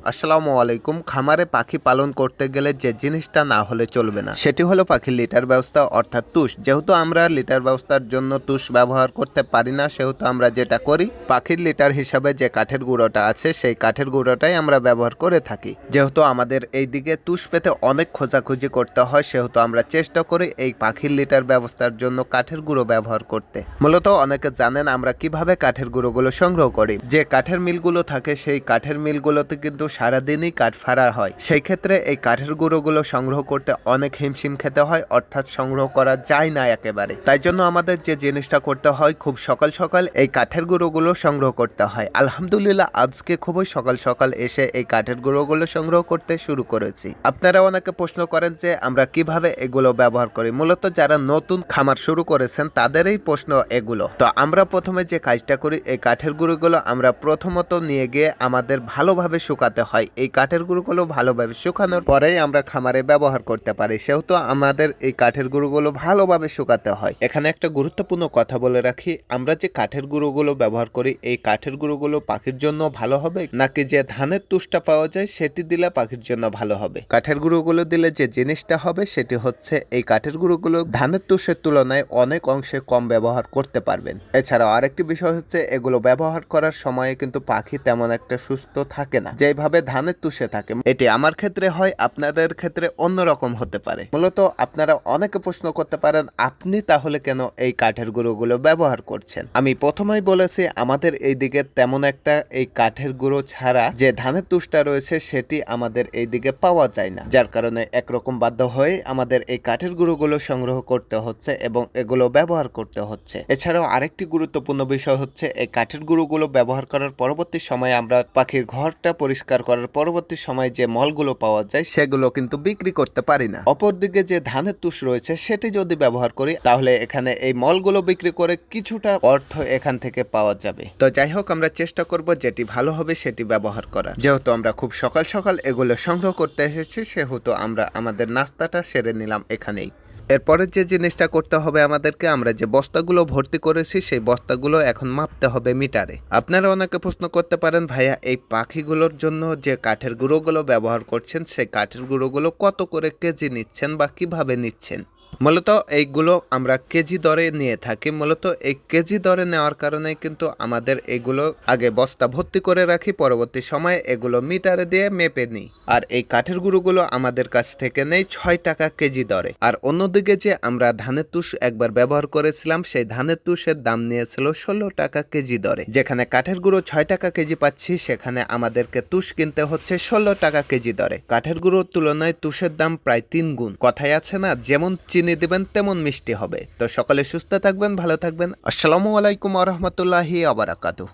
আসসালামু আলাইকুম। খামারে পাখি পালন করতে গেলে যে জিনিসটা না হলে চলবে না সেটি হলো পাখির লিটার ব্যবস্থা অর্থাৎ তুষ। যেহেতু আমরা লিটার ব্যবস্থার জন্য তুষ ব্যবহার করতে পারি না, সেহেতু আমরা যেটা করি পাখির লিটার হিসাবে যে কাঠের গুঁড়োটা আছে সেই কাঠের গুঁড়োটাই আমরা ব্যবহার করে থাকি। যেহেতু আমাদের এই দিকে তুষ পেতে অনেক খোঁজাখুঁজি করতে হয়, সেহেতু আমরা চেষ্টা করি এই পাখির লিটার ব্যবস্থার জন্য কাঠের গুঁড়ো ব্যবহার করতে। মূলত অনেকে জানেন আমরা কিভাবে কাঠের গুঁড়োগুলো সংগ্রহ করি। যে কাঠের মিলগুলো থাকে সেই কাঠের মিলগুলোতে কিন্তু সারাদিনই কাঠ ফাড়া হয়। সেই ক্ষেত্রে এই কাঠের গুঁড়োগুলো সংগ্রহ করতে অনেক হিমশিম খেতে হয়, অর্থাৎ সংগ্রহ করা যায় না একেবারে। তাই জন্য আমাদের যে জিনিসটা করতে হয়, খুব সকাল সকাল এই কাঠের গুঁড়োগুলো সংগ্রহ করতে হয়। আলহামদুলিল্লাহ আজকে খুবই সকাল সকাল এসে এই কাঠের গুঁড়োগুলো সংগ্রহ করতে শুরু করেছি। আপনারা অনেকে প্রশ্ন করেন যে আমরা কিভাবে এগুলো ব্যবহার করি। মূলত যারা নতুন খামার শুরু করেছেন তাদেরই প্রশ্ন এগুলো। তো আমরা প্রথমে যে কাজটা করি, এই কাঠের গুঁড়োগুলো আমরা প্রথমত নিয়ে গিয়ে আমাদের ভালোভাবে শুকাতে হয়। এই কাঠের গুঁড়োগুলো ভালোভাবে শুকানোর পরেই আমরা খামারে ব্যবহার করতে পারি। সেহেতু আমাদের এই কাঠের গুঁড়োগুলো ভালোভাবে শুকাতে হয়। এখানে একটা গুরুত্বপূর্ণ কথা বলে রাখি, আমরা যে কাঠের গুঁড়োগুলো ব্যবহার করি এই কাঠের গুঁড়োগুলো পাখির জন্য ভালো হবে নাকি যে ধানের তুষটা পাওয়া যায় সেটি দিলে পাখির জন্য ভালো হবে। কাঠের গুঁড়োগুলো দিলে যে জিনিসটা হবে সেটি হচ্ছে এই কাঠের গুঁড়োগুলো ধানের তুষের তুলনায় অনেক অংশে কম ব্যবহার করতে পারবেন। এছাড়াও আরেকটি বিষয় হচ্ছে এগুলো ব্যবহার করার সময়ে কিন্তু পাখি তেমন একটা সুস্থ থাকে না যেভাবে ধানের তুষে থাকে। এটি আমার ক্ষেত্রে হয়, আপনাদের ক্ষেত্রে অন্যরকম হতে পারে। মূলত আপনারা অনেকে প্রশ্ন করতে পারেন আপনি তাহলে কেন এই কাঠের গুঁড়োগুলো ব্যবহার করছেন। আমি প্রথমেই বলেছি আমাদের এই দিকে তেমন একটা এই কাঠের গুঁড়ো ছাড়া যে ধানের তুষটা রয়েছে সেটি আমাদের এই দিকে পাওয়া যায় না, যার কারণে একরকম বাধ্য হয়ে আমাদের এই কাঠের গুঁড়োগুলো সংগ্রহ করতে হচ্ছে এবং এগুলো ব্যবহার করতে হচ্ছে। এছাড়াও আরেকটি গুরুত্বপূর্ণ বিষয় হচ্ছে এই কাঠের গুঁড়োগুলো ব্যবহার করার পরবর্তী সময়ে আমরা পাখির ঘরটা পরিষ্কার করার পরবর্তী সময় যে মলগুলো পাওয়া যায় সেগুলো কিন্তু বিক্রি করতে পারি না। অপরদিকে যে ধানের তুষ রয়েছে সেটি যদি ব্যবহার করি তাহলে এখানে এই মলগুলো বিক্রি করে কিছুটা অর্থ এখান থেকে পাওয়া যাবে। তো যাই হোক, আমরা চেষ্টা করব যেটি ভালো হবে সেটি ব্যবহার করার। যেহেতু আমরা খুব সকাল সকাল এগুলো সংগ্রহ করতে এসেছি সেহেতু আমরা আমাদের নাস্তাটা সেরে নিলাম এখানেই। এরপরে যে জিনিসটা করতে হবে আমাদেরকে, আমরা যে বস্তাগুলো ভর্তি করেছি সেই বস্তাগুলো এখন মাপতে হবে মিটারে। আপনারা অনেকে প্রশ্ন করতে পারেন ভাইয়া এই পাখিগুলোর জন্য যে কাঠের গুঁড়োগুলো ব্যবহার করছেন সেই কাঠের গুঁড়োগুলো কত করে কেজি নিচ্ছেন বা কিভাবে নিচ্ছেন। মূলত এইগুলো আমরা কেজি দরে নিয়ে থাকি। মূলত এই কেজি দরে নেওয়ার কারণে কিন্তু আমাদের এগুলো আগে বস্তা ভর্তি করে রাখি, পরবর্তী সময়ে এগুলো মিটারে দিয়ে মেপে নিই। আর এই কাঠের গুঁড়োগুলো আমাদের কাছ থেকে নেই 6 টাকা কেজি দরে। আর অন্যদিকে যে আমরা ধানের তুষ একবার ব্যবহার করেছিলাম সেই ধানের তুষের দাম নিয়েছিল 16 টাকা কেজি দরে। যেখানে কাঠের গুঁড়ো 6 টাকা কেজি পাচ্ছি সেখানে আমাদেরকে তুষ কিনতে হচ্ছে 16 টাকা কেজি দরে। কাঠের গুঁড়োর তুলনায় তুষের দাম প্রায় 3 গুণ। কথায় আছে না, যেমন চিনি দিবেন তেমন মিষ্টি হবে। তো সকলে সুস্থ থাকবেন, ভালো থাকবেন। আসসালামু আলাইকুম ওয়া রাহমাতুল্লাহি ওয়া বারাকাতুহু।